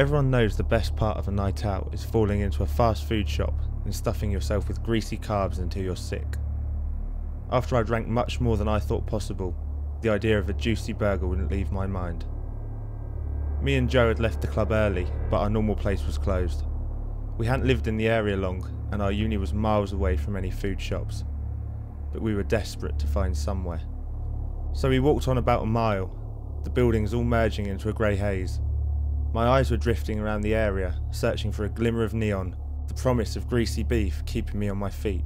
Everyone knows the best part of a night out is falling into a fast food shop and stuffing yourself with greasy carbs until you're sick. After I drank much more than I thought possible, the idea of a juicy burger wouldn't leave my mind. Me and Joe had left the club early, but our normal place was closed. We hadn't lived in the area long, and our uni was miles away from any food shops, but we were desperate to find somewhere. So we walked on about a mile, the buildings all merging into a grey haze. My eyes were drifting around the area, searching for a glimmer of neon, the promise of greasy beef keeping me on my feet.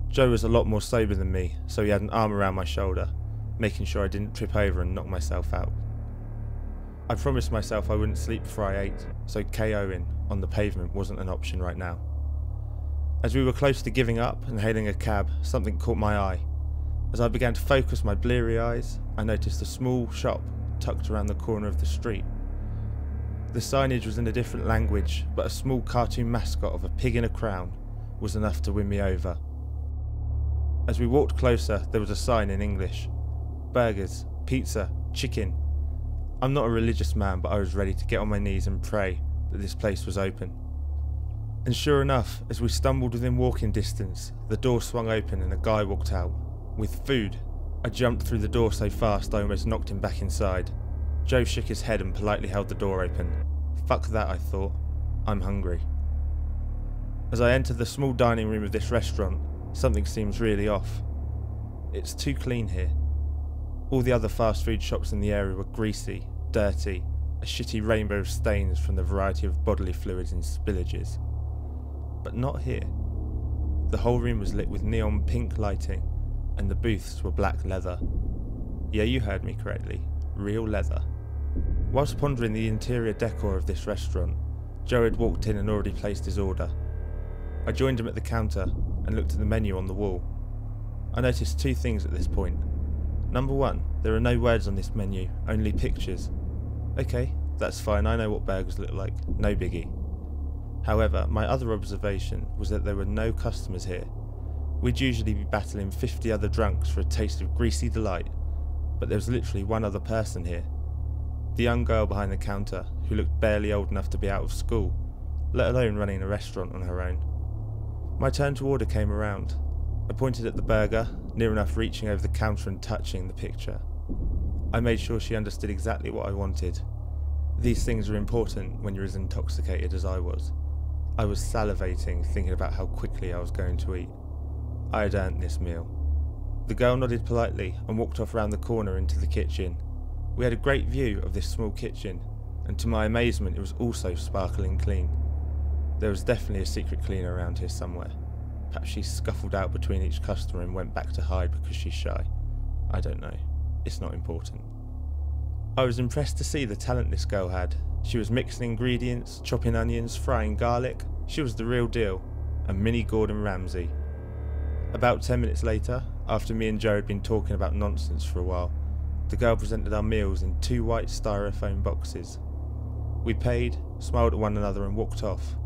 Joe was a lot more sober than me, so he had an arm around my shoulder, making sure I didn't trip over and knock myself out. I promised myself I wouldn't sleep before I ate, so KOing on the pavement wasn't an option right now. As we were close to giving up and hailing a cab, something caught my eye. As I began to focus my bleary eyes, I noticed a small shop tucked around the corner of the street. The signage was in a different language, but a small cartoon mascot of a pig in a crown was enough to win me over. As we walked closer, there was a sign in English. Burgers, pizza, chicken. I'm not a religious man, but I was ready to get on my knees and pray that this place was open. And sure enough, as we stumbled within walking distance, the door swung open and a guy walked out. With food. I jumped through the door so fast I almost knocked him back inside. Joe shook his head and politely held the door open. Fuck that, I thought. I'm hungry. As I entered the small dining room of this restaurant, something seems really off. It's too clean here. All the other fast food shops in the area were greasy, dirty, a shitty rainbow of stains from the variety of bodily fluids and spillages. But not here. The whole room was lit with neon pink lighting, and the booths were black leather. Yeah, you heard me correctly. Real leather. Whilst pondering the interior decor of this restaurant, Joe had walked in and already placed his order. I joined him at the counter and looked at the menu on the wall. I noticed two things at this point. Number one, there are no words on this menu, only pictures. Okay, that's fine, I know what burgers look like, no biggie. However, my other observation was that there were no customers here. We'd usually be battling 50 other drunks for a taste of greasy delight, but there was literally one other person here. The young girl behind the counter, who looked barely old enough to be out of school, let alone running a restaurant on her own. My turn to order came around. I pointed at the burger, near enough reaching over the counter and touching the picture. I made sure she understood exactly what I wanted. These things are important when you're as intoxicated as I was. I was salivating, thinking about how quickly I was going to eat. I had earned this meal. The girl nodded politely and walked off round the corner into the kitchen. We had a great view of this small kitchen, and to my amazement it was also sparkling clean. There was definitely a secret cleaner around here somewhere. Perhaps she scuffled out between each customer and went back to hide because she's shy. I don't know. It's not important. I was impressed to see the talent this girl had. She was mixing ingredients, chopping onions, frying garlic. She was the real deal. A mini Gordon Ramsay. About 10 minutes later, after me and Joe had been talking about nonsense for a while, the girl presented our meals in 2 white styrofoam boxes. We paid, smiled at one another and walked off.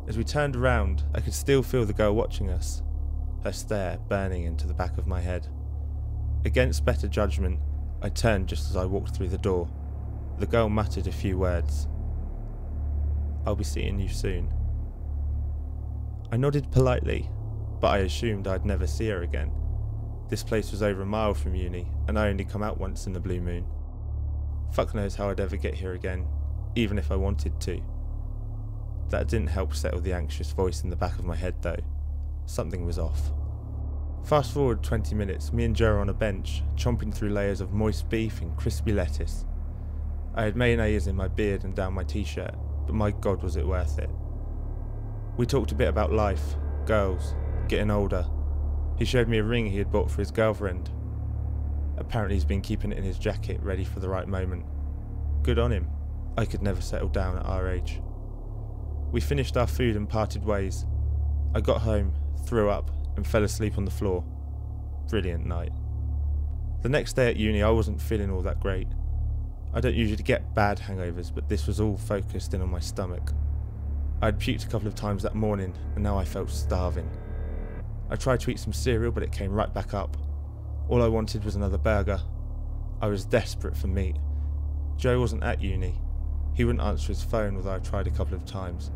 As we turned around, I could still feel the girl watching us, her stare burning into the back of my head. Against better judgment, I turned just as I walked through the door. The girl muttered a few words. "I'll be seeing you soon." I nodded politely, but I assumed I'd never see her again. This place was over a mile from uni, and I only come out once in the blue moon. Fuck knows how I'd ever get here again, even if I wanted to. That didn't help settle the anxious voice in the back of my head though. Something was off. Fast forward 20 minutes, me and Joe are on a bench, chomping through layers of moist beef and crispy lettuce. I had mayonnaise in my beard and down my t-shirt, but my god was it worth it. We talked a bit about life, girls, getting older. He showed me a ring he had bought for his girlfriend. Apparently he's been keeping it in his jacket, ready for the right moment. Good on him. I could never settle down at our age. We finished our food and parted ways. I got home, threw up, and fell asleep on the floor. Brilliant night. The next day at uni I wasn't feeling all that great. I don't usually get bad hangovers, but this was all focused in on my stomach. I had puked a couple of times that morning, and now I felt starving. I tried to eat some cereal, but it came right back up. All I wanted was another burger. I was desperate for meat. Joe wasn't at uni. He wouldn't answer his phone, although I tried a couple of times.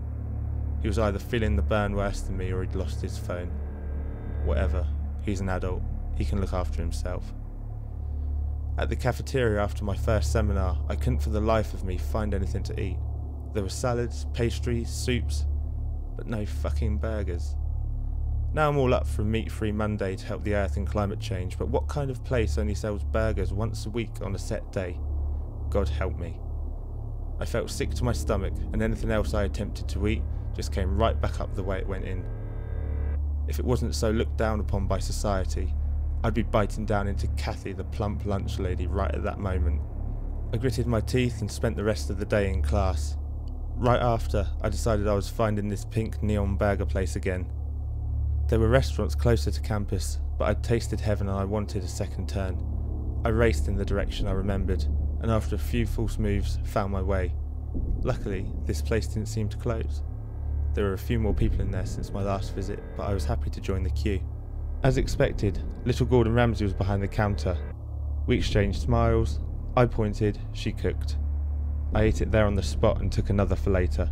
He was either feeling the burn worse than me or he'd lost his phone. Whatever, he's an adult, he can look after himself. At the cafeteria after my first seminar, I couldn't for the life of me find anything to eat. There were salads, pastries, soups, but no fucking burgers. Now I'm all up for a meat-free Monday to help the earth in climate change, but what kind of place only sells burgers once a week on a set day? God help me. I felt sick to my stomach, and anything else I attempted to eat just came right back up the way it went in. If it wasn't so looked down upon by society, I'd be biting down into Kathy, the plump lunch lady, right at that moment. I gritted my teeth and spent the rest of the day in class. Right after, I decided I was finding this pink neon burger place again. There were restaurants closer to campus, but I'd tasted heaven and I wanted a second turn. I raced in the direction I remembered, and after a few false moves, found my way. Luckily, this place didn't seem to close. There were a few more people in there since my last visit, but I was happy to join the queue. As expected, little Gordon Ramsay was behind the counter. We exchanged smiles, I pointed, she cooked. I ate it there on the spot and took another for later.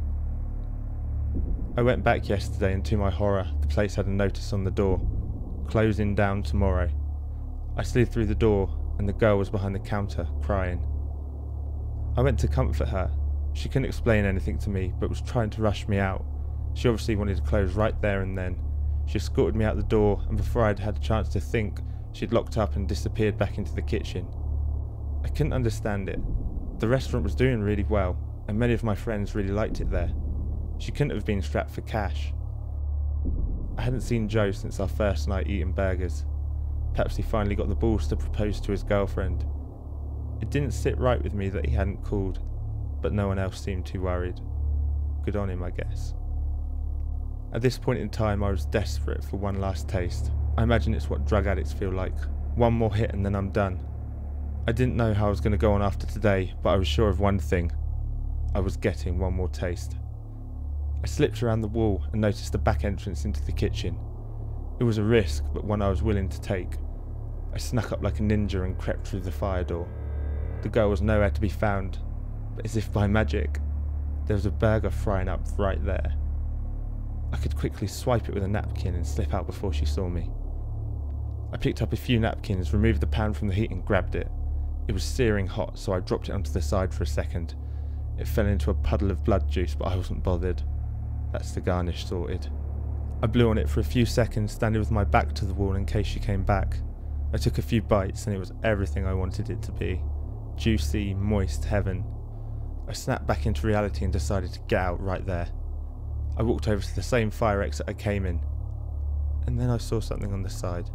I went back yesterday and to my horror, the place had a notice on the door, closing down tomorrow. I slid through the door and the girl was behind the counter, crying. I went to comfort her. She couldn't explain anything to me, but was trying to rush me out. She obviously wanted to close right there and then. She escorted me out the door, and before I'd had a chance to think, she'd locked up and disappeared back into the kitchen. I couldn't understand it. The restaurant was doing really well, and many of my friends really liked it there. She couldn't have been strapped for cash. I hadn't seen Joe since our first night eating burgers. Perhaps he finally got the balls to propose to his girlfriend. It didn't sit right with me that he hadn't called, but no one else seemed too worried. Good on him, I guess. At this point in time, I was desperate for one last taste. I imagine it's what drug addicts feel like. One more hit and then I'm done. I didn't know how I was going to go on after today, but I was sure of one thing. I was getting one more taste. I slipped around the wall and noticed a back entrance into the kitchen. It was a risk, but one I was willing to take. I snuck up like a ninja and crept through the fire door. The girl was nowhere to be found, but as if by magic, there was a burger frying up right there. I could quickly swipe it with a napkin and slip out before she saw me. I picked up a few napkins, removed the pan from the heat and grabbed it. It was searing hot, so I dropped it onto the side for a second. It fell into a puddle of blood juice, but I wasn't bothered. That's the garnish sorted. I blew on it for a few seconds, standing with my back to the wall in case she came back. I took a few bites and it was everything I wanted it to be. Juicy, moist heaven. I snapped back into reality and decided to get out right there. I walked over to the same fire exit I came in, and then I saw something on the side.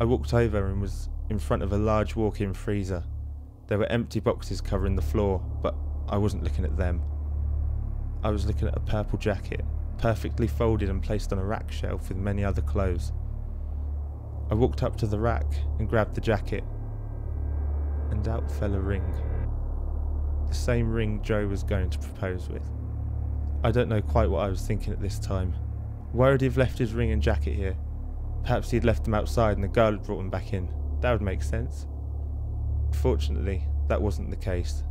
I walked over and was in front of a large walk-in freezer. There were empty boxes covering the floor, but I wasn't looking at them. I was looking at a purple jacket, perfectly folded and placed on a rack shelf with many other clothes. I walked up to the rack and grabbed the jacket, and out fell a ring. The same ring Joe was going to propose with. I don't know quite what I was thinking at this time. Why would he have left his ring and jacket here? Perhaps he'd left them outside and the girl had brought them back in. That would make sense. Fortunately, that wasn't the case.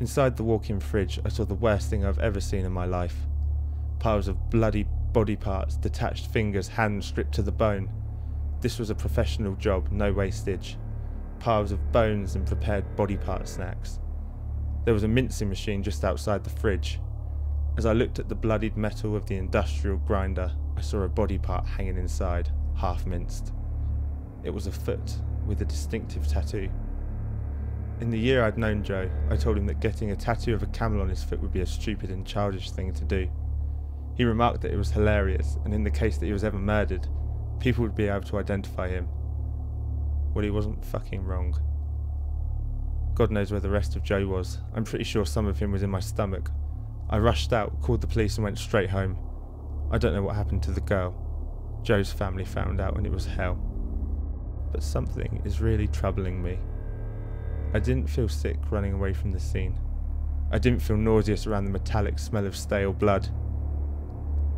Inside the walk-in fridge, I saw the worst thing I've ever seen in my life. Piles of bloody body parts, detached fingers, hands stripped to the bone. This was a professional job, no wastage. Piles of bones and prepared body part snacks. There was a mincing machine just outside the fridge. As I looked at the bloodied metal of the industrial grinder, I saw a body part hanging inside, half minced. It was a foot, with a distinctive tattoo. In the year I'd known Joe, I told him that getting a tattoo of a camel on his foot would be a stupid and childish thing to do. He remarked that it was hilarious, and in the case that he was ever murdered, people would be able to identify him. Well, he wasn't fucking wrong. God knows where the rest of Joe was. I'm pretty sure some of him was in my stomach. I rushed out, called the police and went straight home. I don't know what happened to the girl. Joe's family found out and it was hell. But something is really troubling me. I didn't feel sick running away from the scene. I didn't feel nauseous around the metallic smell of stale blood.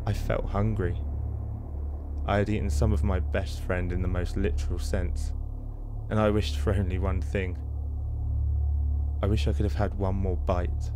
I felt hungry. I had eaten some of my best friend in the most literal sense, and I wished for only one thing. I wish I could have had one more bite.